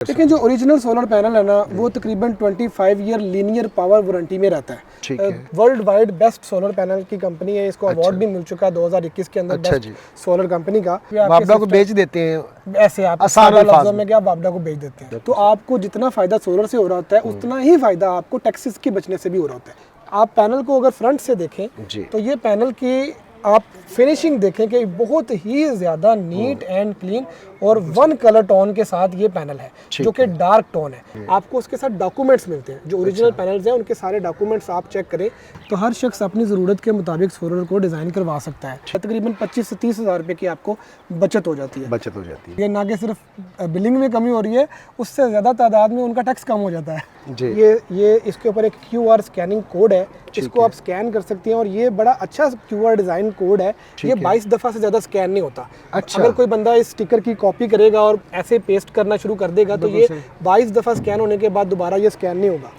लेकिन जो original solar panel है ना वो तकरीबन 25 ईयर लीनियर पावर वारंटी में रहता है। ठीक है। World wide best solar panel की कंपनी है, इसको अवार्ड भी मिल चुका है 2021 के अंदर अच्छा बेस्ट सोलर कंपनी का। बाबला को बेच देते हैं ऐसे आप आसान लफ्जों में क्या बाबला को बेच देते हैं। तो आपको जितना फायदा सोलर से हो रहा होता है उतना ही फायदा आपको टैक्सेस के बचने से भी हो रहा होता है। आप पैनल को अगर फ्रंट से देखें तो ये पैनल की आप फिनिशिंग देखें कि बहुत ही ज़्यादा नीट एंड क्लीन और वन कलर टोन के साथ ये पैनल है जो कि डार्क टोन है। आपको उसके साथ डॉक्यूमेंट्स मिलते हैं, जो ओरिजिनल पैनल्स हैं उनके सारे डॉक्यूमेंट्स आप चेक करें तो हर शख्स अपनी ज़रूरत के मुताबिक सोलर को डिज़ाइन करवा सकता है। तकरीबन 25 से 30 हज़ार रुपये की आपको बचत हो जाती है। ये ना कि सिर्फ बिलिंग में कमी हो रही है, उससे ज़्यादा तादाद में उनका टैक्स कम हो जाता है। ये इसके ऊपर एक QR स्कैनिंग कोड है, इसको आप स्कैन कर सकते हैं और ये बड़ा अच्छा QR डिज़ाइन कोड है। ये 22 दफ़ा से ज़्यादा स्कैन नहीं होता। अगर कोई बंदा इस स्टिकर की कॉपी करेगा और ऐसे पेस्ट करना शुरू कर देगा तो ये 22 दफ़ा स्कैन होने के बाद दोबारा ये स्कैन नहीं होगा।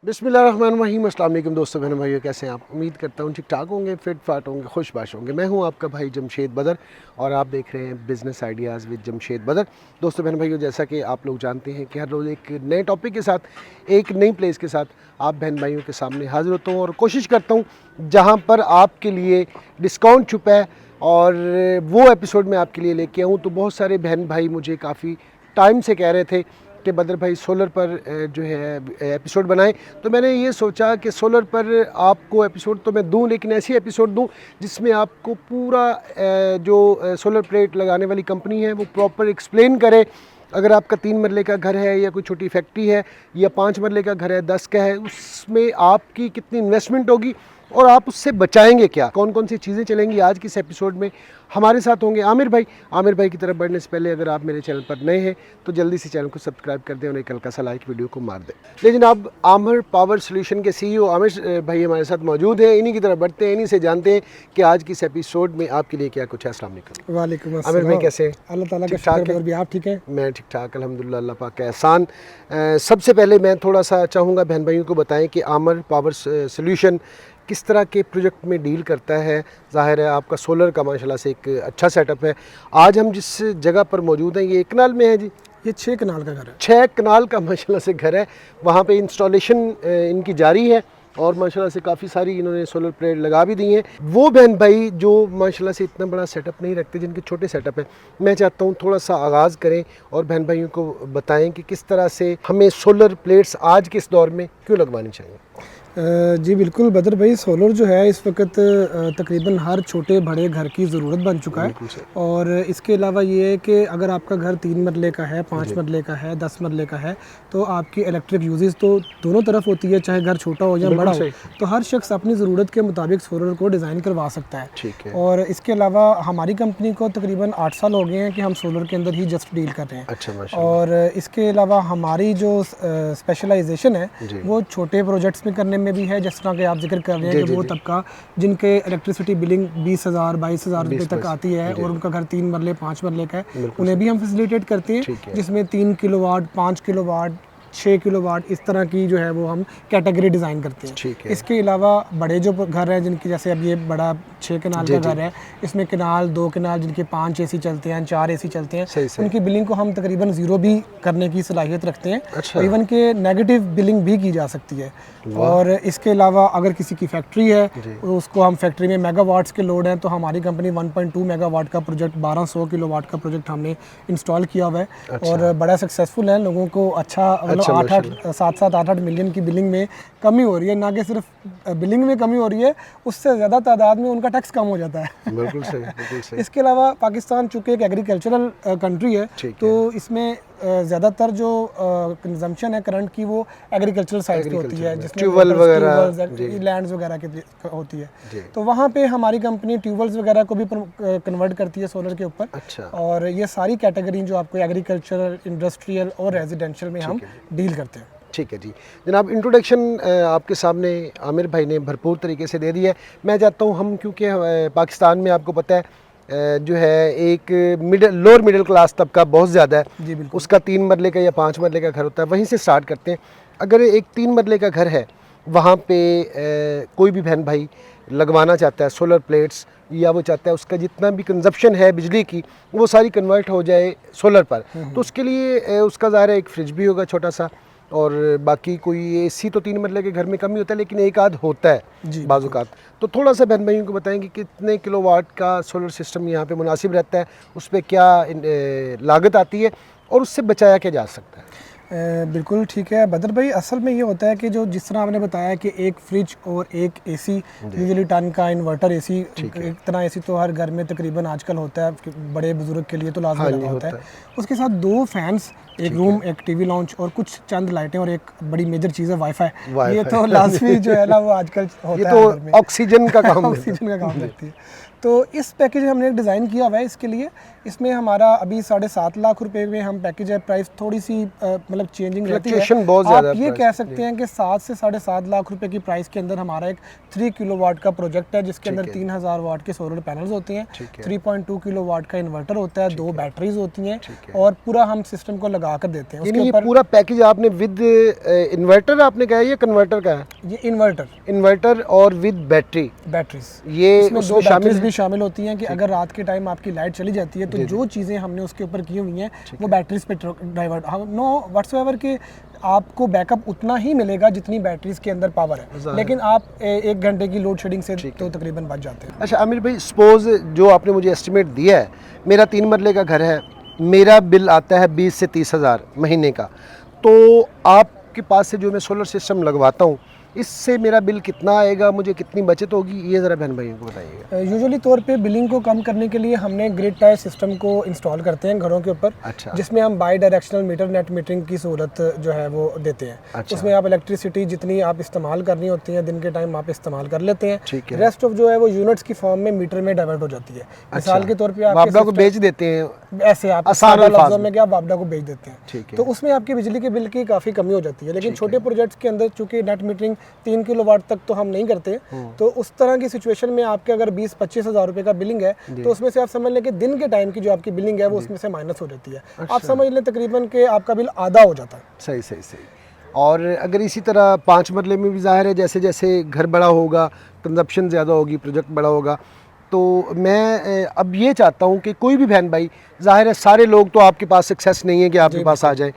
बिस्मिल्लाहिर्रहमानिर्रहीम। अस्सलाम वालेकुम दोस्तों, बहनों भाइयों, कैसे हैं आप? उम्मीद करता हूँ ठीक ठाक होंगे, फिट फाट होंगे, खुशबाश होंगे। मैं हूँ आपका भाई जमशेद बदर और आप देख रहे हैं बिज़नेस आइडियाज़ विद जमशेद बदर। दोस्तों बहनों भाइयों, जैसा कि आप लोग जानते हैं कि हर रोज़ एक नए टॉपिक के साथ, एक नई प्लेस के साथ आप बहन भाइयों के सामने हाजिर होता हूँ और कोशिश करता हूँ जहाँ पर आपके लिए डिस्काउंट छुपा है और वो एपिसोड मैं आपके लिए लेके आऊँ। तो बहुत सारे बहन भाई मुझे काफ़ी टाइम से कह रहे थे कि बदर भाई सोलर पर जो है एपिसोड बनाएं, तो मैंने ये सोचा कि सोलर पर आपको एपिसोड तो मैं दूं, लेकिन ऐसी एपिसोड दूं जिसमें आपको पूरा जो सोलर प्लेट लगाने वाली कंपनी है वो प्रॉपर एक्सप्लेन करे। अगर आपका 3 मरले का घर है या कोई छोटी फैक्ट्री है या 5 मरले का घर है, 10 का है, उसमें आपकी कितनी इन्वेस्टमेंट होगी और आप उससे बचाएंगे क्या, कौन कौन सी चीज़ें चलेंगी, आज की इस एपिसोड में हमारे साथ होंगे आमिर भाई। आमिर भाई की तरफ बढ़ने से पहले अगर आप मेरे चैनल पर नए हैं तो जल्दी से चैनल को सब्सक्राइब कर दें और एक हल्का सा लाइक वीडियो को मार दें। लेकिन अब आमिर पावर सोल्यूशन के CEO आमिर भाई हमारे साथ मौजूद हैं, इन्हीं की तरफ बढ़ते हैं, इन्हीं से जानते हैं कि आज की इस एपिसोड में आपके लिए क्या कुछ है। अस्सलाम वालेकुम। वालेकुम अस्सलाम। आमिर भाई कैसे हैं? अल्लाह ताला का शुक्र है, भी आप ठीक हैं? मैं ठीक ठाक अल्हम्दुलिल्लाह, अल्लाह पाक का एहसान। सबसे पहले मैं थोड़ा सा चाहूँगा बहन भाइयों को बताएं कि आमिर पावर सोल्यूशन किस तरह के प्रोजेक्ट में डील करता है। ज़ाहिर है आपका सोलर का माशाल्लाह से एक अच्छा सेटअप है। आज हम जिस जगह पर मौजूद हैं ये 1 कनाल में है जी, ये 6 कनाल का घर है। 6 कनाल का माशाल्लाह से घर है। वहाँ पे इंस्टॉलेशन इनकी जारी है और माशाल्लाह से काफ़ी सारी इन्होंने सोलर प्लेट लगा भी दी हैं। वो बहन भाई जो माशाल्लाह से इतना बड़ा सेटअप नहीं रखते, जिनके छोटे सेटअप है, मैं चाहता हूँ थोड़ा सा आगाज़ करें और बहन भाइयों को बताएं कि किस तरह से हमें सोलर प्लेट्स आज के इस दौर में क्यों लगवानी चाहिए। जी बिल्कुल बदर भाई, सोलर जो है इस वक्त तकरीबन हर छोटे बड़े घर की ज़रूरत बन चुका है। और इसके अलावा ये है कि अगर आपका घर 3 मरले का है, 5 मरले का है, 10 मरले का है, तो आपकी इलेक्ट्रिक यूजेस तो दोनों तरफ होती है, चाहे घर छोटा हो या बड़ा हो। तो हर शख्स अपनी ज़रूरत के मुताबिक सोलर को डिज़ाइन करवा सकता है। और इसके अलावा हमारी कंपनी को तकरीबन 8 साल हो गए हैं कि हम सोलर के अंदर ही जस्ट डील कर रहे हैं। अच्छा, और इसके अलावा हमारी जो स्पेशलाइजेशन है वो छोटे प्रोजेक्ट्स में करने में भी है, जिस तरह के आप जिक्र कर रहे हैं कि वो तबका जिनके इलेक्ट्रिसिटी बिलिंग 20,000 22,000 रुपये तक आती है और उनका घर 3 मरले 5 मरले का है, उन्हें भी हम फैसिलिटेट करते हैं, जिसमें 3 किलोवाट, 5 किलोवाट, 6 किलोवाट इस तरह की जो है वो हम कैटेगरी डिज़ाइन करते हैं। इसके अलावा बड़े जो घर हैं जिनकी, जैसे अब ये बड़ा 6 कनाल का घर है, इसमें कनाल 2 कनाल जिनके 5 AC चलते हैं, 4 AC चलते हैं, उनकी बिलिंग को हम तकरीबन 0 भी करने की सलाहियत रखते हैं। अच्छा। इवन के नेगेटिव बिलिंग भी की जा सकती है। और इसके अलावा अगर किसी की फैक्ट्री है तो उसको हम फैक्ट्री में मेगावाट्स के लोड हैं तो हमारी कंपनी 1.2 मेगावाट का प्रोजेक्ट, 1200 किलोवाट का प्रोजेक्ट हमने इंस्टॉल किया हुआ है। अच्छा। और बड़ा सक्सेसफुल है, लोगों को अच्छा 7-8 मिलियन की बिलिंग में कमी हो रही है, ना कि सिर्फ बिलिंग में कमी हो रही है, उससे ज़्यादा तादाद में उनका टैक्स कम हो जाता है। बिल्कुल सही, बिल्कुल सही। इसके अलावा पाकिस्तान चूँकि एक एग्रीकल्चरल कंट्री है, तो इसमें ज़्यादातर जो कंजम्पशन है करंट की वो एग्रीकल्चरल साइड पे होती है, जिसमें ट्यूबवेल वगैरह, लैंड्स वगैरह की होती है। तो वहाँ पे हमारी कंपनी ट्यूबवेल्स वगैरह को भी कन्वर्ट करती है सोलर के ऊपर। अच्छा। और ये सारी कैटेगरी जो आपको एग्रीकल्चरल, इंडस्ट्रियल और रेजिडेंशियल में हम डील करते हैं। ठीक है जी जनाब, इंट्रोडक्शन आपके सामने आमिर भाई ने भरपूर तरीके से दे दी है। मैं चाहता हूँ हम, क्योंकि पाकिस्तान में आपको पता है जो है एक लोअर मिडिल क्लास तबका बहुत ज़्यादा है जी बिल्कुल। उसका 3 मरले का या 5 मरले का घर होता है, वहीं से स्टार्ट करते हैं। अगर एक 3 मरले का घर है, वहाँ पे कोई भी बहन भाई लगवाना चाहता है सोलर प्लेट्स, या वो चाहता है उसका जितना भी कंजप्शन है बिजली की वो सारी कन्वर्ट हो जाए सोलर पर, तो उसके लिए उसका ज़ाहिर है एक फ्रिज भी होगा छोटा सा, और बाकी कोई एसी तो 3 मरले के घर में कम ही होता है, लेकिन एक आध होता है बाज़ात। तो थोड़ा सा बहन भाइयों को बताएंगे कितने किलोवाट का सोलर सिस्टम यहाँ पे मुनासिब रहता है, उस पर क्या लागत आती है और उससे बचाया क्या जा सकता है। बिल्कुल ठीक है बदर भाई, असल में ये होता है कि जो जिस तरह आपने बताया कि एक फ्रिज और एक एसी, यूजुअली टन का इन्वर्टर एसी, एक तरह एसी तो हर घर में तकरीबन आजकल होता है, बड़े बुजुर्ग के लिए तो लाजमी लगा होता है। उसके साथ 2 फैंस, एक रूम, एक टीवी लॉन्च और कुछ चंद लाइटें और एक बड़ी मेजर चीज़ है वाईफाई। ये तो लाजमी जो है ना वो आजकल होता है, ये तो ऑक्सीजन का काम ऑक्सीजन का काम करती है। तो इस पैकेज हमने एक डिज़ाइन किया हुआ है इसके लिए। इसमें हमारा अभी 7.5 लाख रुपए में हम पैकेज है, प्राइस थोड़ी सी मतलब चेंजिंग रहती है। बहुत आप ये कह सकते हैं कि 7 से 7.5 लाख रुपए की प्राइस के अंदर हमारा एक 3 किलोवाट का प्रोजेक्ट है, जिसके अंदर 3000 वाट के सोलर पैनल्स होते हैं, 3.2 किलोवाट का इन्वर्टर होता है, 2 बैटरीज होती हैं और पूरा हम सिस्टम को लगा कर देते हैं। उसके ऊपर पूरा पैकेज आपने विद इन्वर्टर आपने कहा है या कन्वर्टर का है? ये इन्वर्टर और विद बैटरीज, ये इसमें 2 बैटरीज भी शामिल होती हैं कि अगर रात के टाइम आपकी लाइट चली जाती है तो जो चीज़ें हमने उसके ऊपर की हुई हैं वो बैटरीज पे डाइवर्ट, नो व्हाट्सएवर के आपको बैकअप उतना ही मिलेगा जितनी बैटरीज के अंदर पावर है, लेकिन आप 1 घंटे की लोड शेडिंग से तो तकरीबन बच जाते हैं। अच्छा आमिर भाई, सपोज जो आपने मुझे एस्टिमेट दिया है, मेरा 3 मरले का घर है, मेरा बिल आता है 20 से 30 हज़ार महीने का, तो आपके पास से जो मैं सोलर सिस्टम लगवाता हूँ इससे मेरा बिल कितना आएगा, मुझे कितनी बचत होगी, ये ज़रा बहन भाइयों को बताइएगा। यूजुअली तौर पे बिलिंग को कम करने के लिए हमने ग्रिड टाई सिस्टम को इंस्टॉल करते हैं घरों के ऊपर। अच्छा। जिसमें हम bidirectional meter net metering की सहूलत जो है वो देते हैं। अच्छा। उसमें आप इलेक्ट्रिसिटी जितनी आप इस्तेमाल करनी होती है दिन के टाइम आप इस्तेमाल कर लेते हैं, ठीक है। रेस्ट ऑफ जो है वो यूनिट्स की फॉर्म में मीटर में डाइवर्ट हो जाती है। मिसाल के तौर पर बाबडा को बेच देते हैं, ऐसे आप आसान लफ्ज़ों में क्या बाबडा को बेच देते हैं, ठीक है। तो उसमें आपकी बिजली के बिल की काफ़ी कमी हो जाती है। लेकिन छोटे प्रोजेक्ट्स के अंदर चूंकि नेट मीटरिंग 3 किलोवाट तक तो हम नहीं करते, तो उस तरह की सिचुएशन में आपके अगर 20-25 हज़ार रुपए का बिलिंग है तो उसमें से आप समझ लें कि दिन के टाइम की जो आपकी बिलिंग है वो उसमें से माइनस हो जाती है। आप समझ लें तकरीबन के आपका बिल आधा हो जाता है। सही सही सही। और अगर इसी तरह 5 मरले में भी ज़ाहिर है जैसे जैसे घर बड़ा होगा, कंजप्शन ज़्यादा होगी, प्रोजेक्ट बड़ा होगा, तो मैं अब ये चाहता हूँ कि कोई भी बहन भाई, ज़ाहिर है सारे लोग तो आपके पास सक्सेस नहीं है कि आपके पास आ जाए,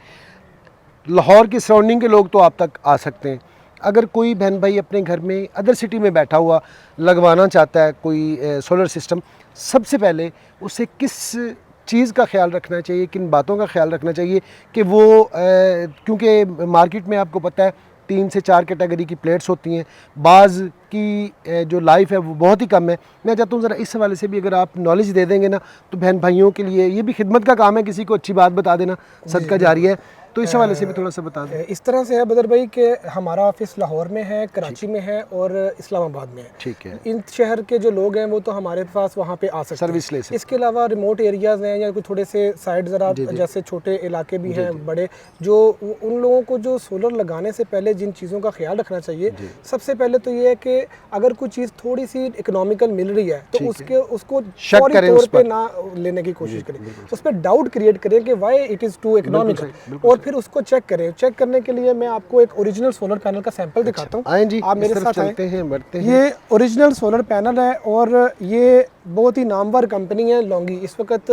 लाहौर की सराउंडिंग के लोग तो आप तक आ सकते हैं। अगर कोई बहन भाई अपने घर में अदर सिटी में बैठा हुआ लगवाना चाहता है कोई सोलर सिस्टम, सबसे पहले उसे किस चीज़ का ख्याल रखना चाहिए, किन बातों का ख्याल रखना चाहिए कि वो क्योंकि मार्केट में आपको पता है 3 से 4 कैटेगरी की प्लेट्स होती हैं, बाज़ की जो लाइफ है वो बहुत ही कम है। मैं चाहता हूँ ज़रा इस हवाले से भी अगर आप नॉलेज दे देंगे ना तो बहन भाइयों के लिए ये भी खिदमत का काम है, किसी को अच्छी बात बता देना सदका जारी है, तो इस हवाले से भी थोड़ा सा बता दें। इस तरह से है बदर भाई कि हमारा ऑफिस लाहौर में है, कराची में है और इस्लामाबाद में है। ठीक है। इन शहर के जो लोग हैं वो तो हमारे पास वहाँ पे आ सकते हैं, सर्विस ले सकते हैं। इसके अलावा रिमोट एरियाज़ हैं या कोई थोड़े से साइड ज़रा जैसे छोटे इलाके भी हैं बड़े, जो उन लोगों को जो सोलर लगाने से पहले जिन चीज़ों का ख्याल रखना चाहिए, सबसे पहले तो ये है कि अगर कोई चीज़ थोड़ी सी इकोनॉमिकल मिल रही है तो उसको फौरी तौर पे ना लेने की कोशिश करें, उस पर डाउट क्रिएट करें कि why it is too economical, और फिर उसको चेक करें। चेक करने के लिए मैं आपको एक ओरिजिनल सोलर पैनल का सैंपल दिखाता हूँ। आप मेरे साथ चलते हैं, बढ़ते हैं। ये ओरिजिनल सोलर पैनल है और ये बहुत ही नामवर कंपनी है लॉन्गी, इस वक्त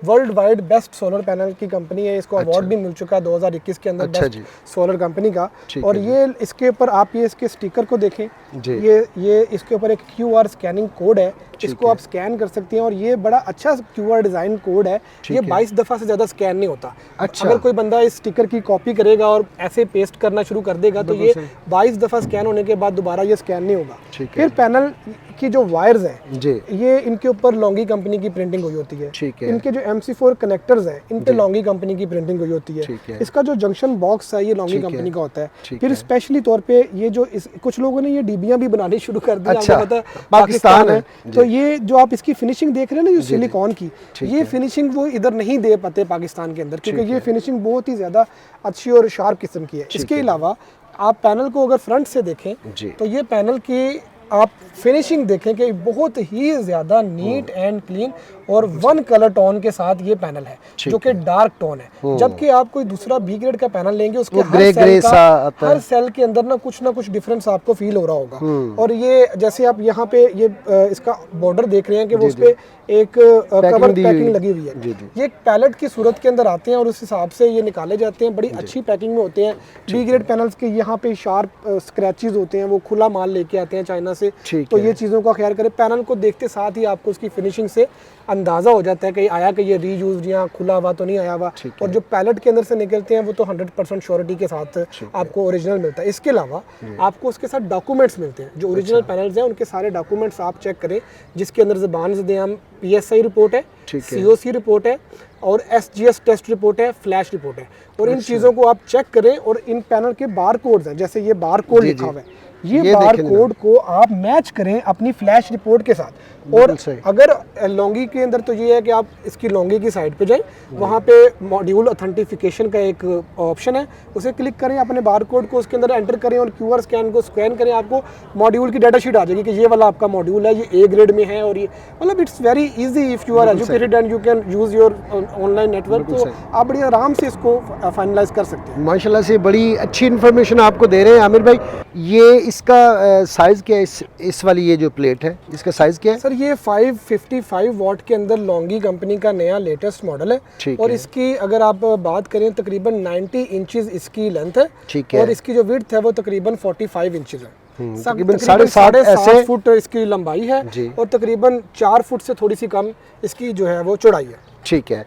world wide best solar panel की कंपनी है। इसको अवार्ड भी मिल चुका है 2021 के अंदर बेस्ट सोलर कंपनी का। और ये इसके ऊपर आप ये इसके स्टिकर को देखें, ये इसके ऊपर एक QR स्कैनिंग कोड है, इसको आप स्कैन कर सकते हैं और ये बड़ा अच्छा QR डिज़ाइन कोड है। ये 22 दफ़ा से ज़्यादा स्कैन नहीं होता। अच्छा। अगर कोई बंदा इस स्टिकर की कॉपी करेगा और ऐसे पेस्ट करना शुरू कर देगा तो ये 22 दफ़ा स्कैन होने के बाद दोबारा ये स्कैन नहीं होगा। फिर पैनल की जो वायर्स हैं जी, ये इनके ऊपर लॉन्गी कंपनी की प्रिंटिंग हुई होती है। ठीक है, इनके जो MC4 कनेक्टर्स हैं इन पे लॉन्गी कंपनी की प्रिंटिंग हुई होती है। ठीक है, इसका जो जंक्शन बॉक्स है ये लॉन्गी ठीक है, कंपनी का होता है। ठीक फिर है। स्पेशली तौर पे ये जो कुछ लोगों ने ये डीबियां भी बनानी शुरू कर दी। अच्छा, आपको पता है पाकिस्तान है। तो ये जो आप इसकी फिनिशिंग देख रहे हैं ना जो सिलिकॉन की, ठीक ये है। फिनिशिंग वो इधर नहीं दे पाते पाकिस्तान के अंदर, क्योंकि ये फिनिशिंग बहुत ही ज़्यादा अच्छी और शार्प किस्म की है। इसके अलावा आप पैनल को अगर फ्रंट से देखें जी, तो ये पैनल की आप फिनिशिंग देखें कि बहुत ही ज़्यादा नीट एंड क्लीन और वन कलर टोन के साथ ये पैनल है जो कि डार्क टोन है। जबकि आप कोई दूसरा बी ग्रेड का पैनल लेंगे उसके हर सेल के अंदर ना कुछ डिफरेंस आपको फील हो रहा होगा। और ये जैसे आप यहाँ पे ये इसका बॉर्डर देख रहे हैं कि वो उस पे एक कवर पैकिंग लगी हुई है। ये एक पैलेट की सूरत के अंदर आते हैं और उस हिसाब से ये निकाले जाते हैं, बड़ी अच्छी पैकिंग में होते हैं। बी ग्रेड पैनल्स के यहाँ पे शार्प स्क्रैचेस होते हैं, वो खुला माल लेके आते हैं चाइना से। तो ये चीज़ों का ख्याल करें। पैनल को देखते साथ ही आपको उसकी फिनिशिंग से अंदाज़ा हो जाता है कि आया कि ये रीयूज या खुला हुआ तो नहीं आया हुआ। और जो पैलेट के अंदर से निकलते हैं वो तो 100% श्योरिटी के साथ आपको ओरिजिनल मिलता है। इसके अलावा आपको उसके साथ डॉक्यूमेंट्स मिलते हैं। जो ओरिजिनल पैनल्स हैं उनके सारे डॉक्यूमेंट्स आप चेक करें, जिसके अंदर ज़बान PSI रिपोर्ट है, COC रिपोर्ट है और SGS टेस्ट रिपोर्ट है, फ्लैश रिपोर्ट है। और इन चीज़ों को आप चेक करें और इन पैनल के बार कोड्स हैं, जैसे ये बार कोड लिखा हुआ है, ये बार कोड को आप मैच करें अपनी फ्लैश रिपोर्ट के साथ। और अगर लॉन्गी के अंदर तो ये है कि आप इसकी लॉन्गी की साइड पे जाएं, वहाँ पे मॉड्यूल ऑथेंटिफिकेशन का एक ऑप्शन है, उसे क्लिक करें, अपने बार कोड को उसके अंदर एंटर करें और QR स्कैन को स्कैन करें, आपको मॉड्यूल की डाटा शीट आ जाएगी कि ये वाला आपका मॉड्यूल है, ये A ग्रेड में है। और ये मतलब it's very easy if you are educated and you can use your online network, तो आप बड़ी आराम से इसको फाइनलाइज कर सकते हैं। माशाल्लाह से बड़ी अच्छी इन्फॉर्मेशन आपको दे रहे हैं आमिर भाई। ये इसका साइज़ क्या है? इस वाली ये जो प्लेट है इसका साइज़ क्या है? सर ये 555 वॉट के अंदर लॉन्गी कंपनी का नया लेटेस्ट मॉडल है। और इसकी अगर आप बात करें तकरीबन 90 इंचेस इसकी लेंथ है। ठीक है। और इसकी जो विड्थ है वो तकरीबन 45 इंचेस है। तकरीबन 7.5 फुट इसकी लंबाई है और तकरीबन 4 फुट से थोड़ी सी कम इसकी जो है वो चौड़ाई है। ठीक है।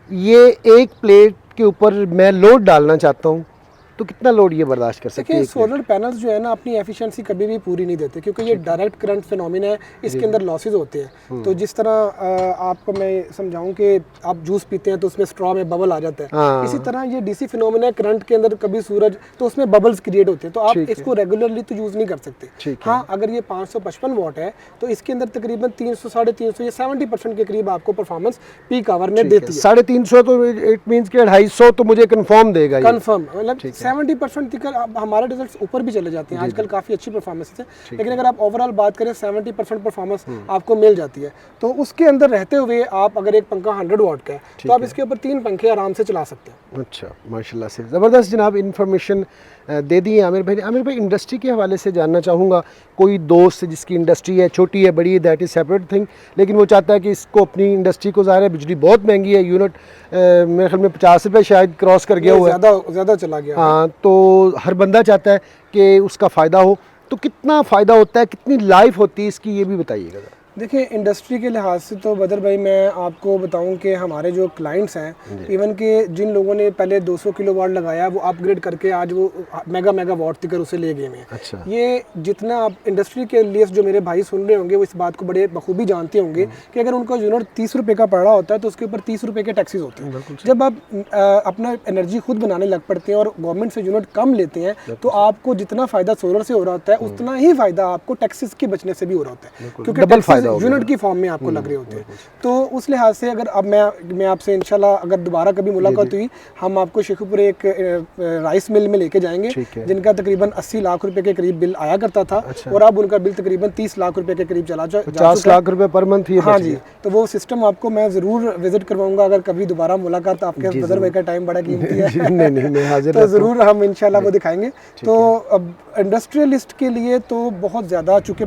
ये एक प्लेट के ऊपर मैं लोड डालना चाहता हूँ तो कितना लोड ये बर्दाश्त कर सकते हैं? सोलर पैनल्स जो है ना अपनी एफिशिएंसी कभी भी पूरी नहीं देते, क्योंकि ये डायरेक्ट करंट फिनोमिना है, इसके अंदर लॉसेस होते हैं। तो जिस तरह आपको मैं समझाऊं कि आप जूस पीते हैं तो उसमें स्ट्रॉ में बबल आ जाता है, इसी तरह ये DC फिनोमिना है, करंट के अंदर कभी सूरज तो उसमें बबल्स क्रिएट होते हैं। तो आप इसको रेगुलरली तो यूज़ नहीं कर सकते। हाँ, अगर ये 555 वॉट है तो इसके अंदर तकरीबन 300 350 या 70% के करीब आपको परफॉर्मेंस पीक आवर में देती है। 350 तो इट मींस कि 250 तो मुझे कंफर्म देगा, कंफर्म मतलब 70% तक हमारे रिजल्ट्स ऊपर भी चले जाते हैं आजकल, काफ़ी अच्छी परफॉर्मेंस है। लेकिन अगर आप ओवरऑल बात करें 70% परफॉर्मेंस आपको मिल जाती है। तो उसके अंदर रहते हुए आप अगर एक पंखा 100 वॉट का है तो आप इसके ऊपर 3 पंखे आराम से चला सकते हैं। अच्छा, माशाल्लाह से ज़बरदस्त जनाब इन्फॉर्मेशन दे दी है आमिर भाई। आमिर भाई, इंडस्ट्री के हवाले से जानना चाहूँगा, कोई दोस्त जिसकी इंडस्ट्री है, छोटी है बड़ी है, दैट इज़ सेपरेट थिंग, लेकिन वो चाहता है कि इसको अपनी इंडस्ट्री को, ज़ाहिर है बिजली बहुत महंगी है, यूनिट मेरे ख्याल में 50 रुपये शायद क्रॉस कर गया हुआ है, ज़्यादा चला गया। हाँ, तो हर बंदा चाहता है कि उसका फ़ायदा हो, तो कितना फ़ायदा होता है, कितनी लाइफ होती है इसकी, ये भी बताइएगा। देखिए, इंडस्ट्री के लिहाज से तो बदर भाई मैं आपको बताऊं कि हमारे जो क्लाइंट्स हैं, इवन कि जिन लोगों ने पहले 200 किलोवाट लगाया वो अपग्रेड करके आज वो मेगा वाट तक उसे ले गए हैं। अच्छा। ये जितना आप इंडस्ट्री के लिए जो मेरे भाई सुन रहे होंगे वो इस बात को बड़े बखूबी जानते होंगे कि अगर उनका यूनिट 30 रुपये का पड़ रहा होता है तो उसके ऊपर 30 रुपये के टैक्सेस होते हैं। जब आप अपना एनर्जी खुद बनाने लग पड़ते हैं और गवर्नमेंट से यूनिट कम लेते हैं तो आपको जितना फ़ायदा सोलर से हो रहा होता है उतना ही फ़ायदा आपको टैक्सेस के बचने से भी हो रहा होता है, क्योंकि यूनिट की फॉर्म में आपको लग रहे होते हैं। तो उस लिहाज से अगर अब मैं आपसे इंशाल्लाह अगर दोबारा कभी मुलाकात हुई, हम आपको शेखुपुर एक राइस मिल में लेके जाएंगे जिनका तकरीबन 80 लाख रुपए के करीब बिल आया करता था। अच्छा। और अब उनका बिल तकरीबन 30 लाख रुपए के करीब चला 50 लाख रुपए पर मंथ। हाँ जी, तो वो सिस्टम आपको मैं ज़रूर विजिट करवाऊंगा अगर कभी दोबारा मुलाकात। आपके बदर भाई का टाइम बड़ा कीमती है नहीं, तो ज़रूर हम इंशाल्लाह वो दिखाएंगे। तो अब इंडस्ट्रियलिस्ट के लिए तो बहुत ज़्यादा, चूँकि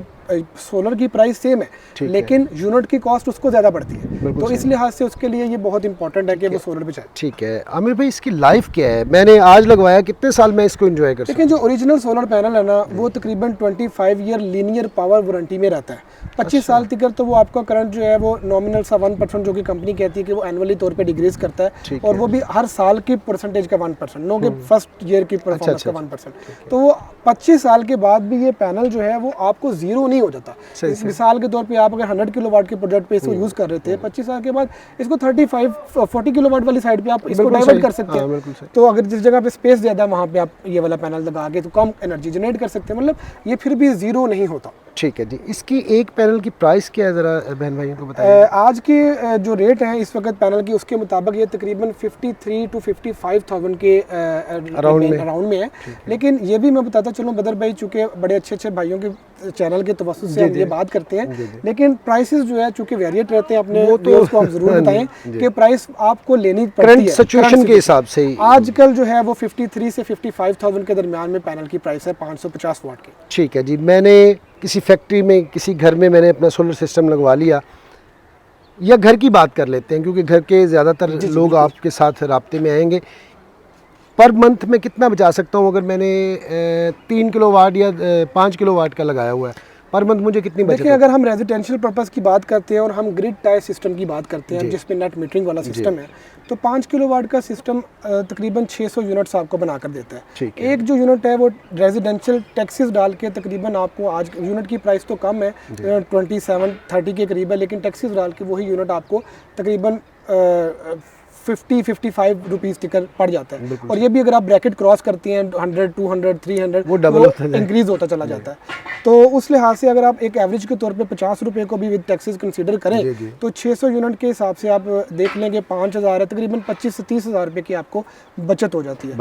सोलर की प्राइस सेम है लेकिन यूनिट की कॉस्ट उसको ज़्यादा पड़ती है, तो इस लिहाज से उसके लिए ये बहुत इंपॉर्टेंट है कि वो सोलर पे जाए। ठीक है आमिर भाई, इसकी लाइफ क्या है? मैंने आज लगवाया, कितने साल मैं इसको एंजॉय कर सकता हूं? देखिए, जो ओरिजिनल सोलर पैनल है ना वो तकरीबन 25 ईयर लीनियर पावर वारंटी में रहता है। 25 साल तक तो वो आपका करंट जो है वो नॉमिनल सा 1% जो कि कंपनी कहती है कि वो एनुअली तौर पे डिक्रीज करता है, और वो भी हर साल की परसेंटेज का 1%, नो कि फर्स्ट ईयर की परफॉर्मेंस का 1%। तो वो 25 साल के बाद भी ये पैनल जो है वो आपको जीरो नहीं नहीं हो जाता। मिसाल के तौर पे आप अगर 100 किलोवाट के प्रोजेक्ट पे इसको यूज़ कर रहे थे, 25 साल के बाद इसको 35-40 किलोवाट वाली साइड पे आप इसको डाइवर्ट कर सकते हैं। तो अगर जिस जगह पे स्पेस ज़्यादा है वहाँ पे आप ये वाला पैनल लगा के तो कम एनर्जी जनरेट कर सकते हैं, मतलब ये फिर भी ज़ीरो नहीं होता। ठीक है जी। इसकी एक पैनल की प्राइस क्या है, ज़रा बहन भाइयों को बताइए। आज के जो रेट हैं इस वक्त पैनल की, उसके मुताबिक ये तकरीबन 53 to 55,000 के अराउंड में है। लेकिन ये भी मैं बताता चलूँ बदर भाई, चूँकि बड़े अच्छे अच्छे भाइयों के चैनल के तवस्सुस से हम ये बात करते हैं, लेकिन प्राइसेस जो है चूँकि वेरिएट रहते हैं, अपने व्यूअर्स को हम ज़रूर बताएं कि प्राइस आपको लेनी पड़ती है सिचुएशन के हिसाब से। आजकल जो है वो 53 से 55,000 के दरमियान में पैनल की प्राइस है 550 वाट की। ठीक है जी। मैंने किसी फैक्ट्री में, किसी घर में मैंने अपना सोलर सिस्टम लगवा लिया, या घर की बात कर लेते हैं क्योंकि घर के ज़्यादातर लोग आपके साथ राब्ते में आएंगे। पर मंथ में कितना बचा सकता हूँ अगर मैंने 3 किलोवाट या 5 किलोवाट का लगाया हुआ है, पर मंथ मुझे कितनी बचत? देखिए, अगर हम रेजिडेंशियल पर्पस की बात करते हैं और हम ग्रिड टाई सिस्टम की बात करते हैं जिसमें नेट मीटरिंग वाला सिस्टम है, तो 5 किलोवाट का सिस्टम तकरीबन 600 यूनिट्स आपको बनाकर देता है। एक जो यूनिट है वो रेजिडेंशियल टैक्सेस डाल के तकरीबन आपको, आज यूनिट की प्राइस तो कम है 27-30 के करीब है, लेकिन टैक्सेस डाल के वही यूनिट आपको तकरीबन 50-55 रुपीज़ टिकर पड़ जाता है। और ये भी अगर आप ब्रैकेट क्रॉस करती हैं 100, 200, 300 वो डबल होता है, इंक्रीज होता चला जाता है। तो उस लिहाज से अगर आप एक एवरेज के तौर पे 50 रुपये को भी विद टैक्सेस कंसीडर करें तो 600 यूनिट के हिसाब से आप देख लेंगे 5,000 है, तकरीबन 25 से 30,000 रुपये की आपको बचत हो जाती है।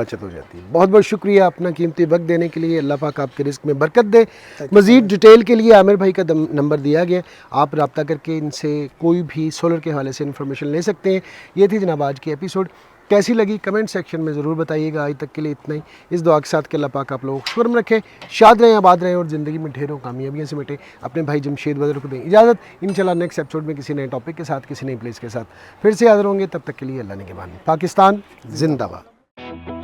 बहुत बहुत शुक्रिया अपना कीमती वक्त देने के लिए। अल्लाह पाक आपके रिस्क में बरकत दे। मज़ीद डिटेल के लिए आमिर भाई का नंबर दिया गया, आप रब्ता करके इनसे कोई भी सोलर के हवाले से इन्फॉर्मेशन ले सकते हैं। ये थी जनाब आज की एपिसोड। कैसी लगी कमेंट सेक्शन में ज़रूर बताइएगा। आज तक के लिए इतना ही। इस दुआ के साथ कि अल्लाह पाक आप लोगों को शुक्र रखे, शाद रहें, आबाद रहें और ज़िंदगी में ढेरों कामयाबियाँ से मिटे। अपने भाई जमशेद बदर को दें इजाज़त। इंशाल्लाह नेक्स्ट एपिसोड में किसी नए टॉपिक के साथ, किसी नई प्लेस के साथ फिर से हाज़िर होंगे। तब तक के लिए अल्लाह ने के मान। पाकिस्तान जिंदाबाद।